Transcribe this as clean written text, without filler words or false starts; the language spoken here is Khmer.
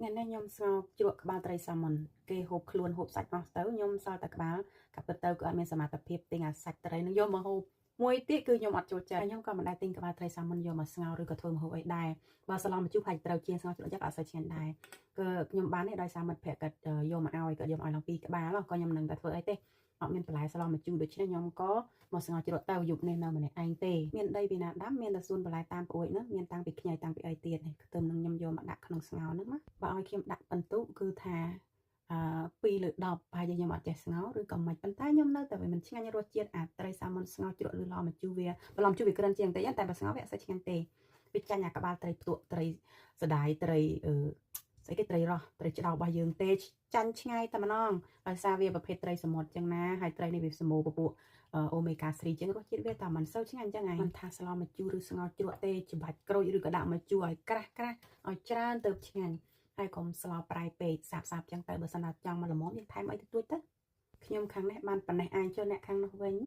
ngày nay nhom sao chuộtក្បាលត្រីសាម៉ុនគេហូបខ្លួនហូបសាច់អស់ទៅញោមសល់តែក្បាលកាពិតទៅក៏អត់មានសមត្ថភាពទិញអាសាច់ត្រីនឹងយកមកហូបមួយទៀតគឺខ្ញុំអត់ចូលចិត្តខ្ញុំក៏មិនដែលទិញក្បាលត្រីសាម៉ុនយកមកស្ងោរឬក៏ធ្វើម្ហូបអីដែរបើសឡំម្ជូរផាច់ត្រូវជាងស្ងោរជ្រក់ចិត្តអត់សូវឆ្ងាញ់ដែរគឺខ្ញុំបាននេះដោយសារមិត្តភក្តិគាត់យកមកឲ្យគាត់យកមកឲ្យឡើងពីក្បាលក៏ខ្ញុំនឹងតែធ្វើអីទេអត់មានបន្លែសឡំម្ជូរដូច្នេះខ្ញុំក៏មកស្ងោរជ្រក់ទៅយប់នេះនៅម្នាក់ឯងទេមានដីពីណាដាំមានតែសួនបន្លែតាមប្រួយហ្នឹងមានតាំងពីខ្ញីតាំងពីអីទៀតនេះខ្ទឹមនឹងខ្ញុំយកមកដាក់ក្នុងស្ងោរហ្នឹងណាបើឲ្យខ្ញុំដាក់បន្ទុកគឺថា2 លើ 10ប្រហែលជាខ្ញុំអត់ចេះស្ងោរឬក៏មិនប៉ុន្តែខ្ញុំនៅតែវាមិនឆ្ងាញ់រសជាតិអាត្រីសាម៉ុនស្ងោរជ្រក់ឬឡម្ជូរវាបន្លំជូរវាក្រិនជាងតិចតែបើស្ងោរវាអត់សូវឆ្ងាញ់ទេវាចាញ់អាក្បាលត្រីផ្ទក់ត្រីសដាយត្រីស្អីគេត្រីរស់ត្រីឆ្ដោរបស់យើងទេចាញ់ឆ្ងាយតែម្ដងដោយសារវាប្រភេទត្រីសមុទ្រចឹងណាហើយត្រីនេះវាសម្បូរពពួកអូមេហ្គា3ចឹងរសជាតិវាតែមិនសូវឆ្ងាញ់ចឹងឯងមិនថាស្លម្ជូរឬស្ងោរជ្រក់ទេច្បាច់ក្រូចឬក៏ដាក់ម្ជូរឲ្យក្រាស់ឲ្យច្រើនទៅឆ្ងាញ់ហើយកុំស្លប្រៃពេកសាបចឹងទៅបើសិនណាចង់មកល្មមយើងថែមអីទៅទួចទៅខ្ញុំខាងនេះបានប៉ុណ្ណេះឯងចុះអ្នកខាងនោះវិញ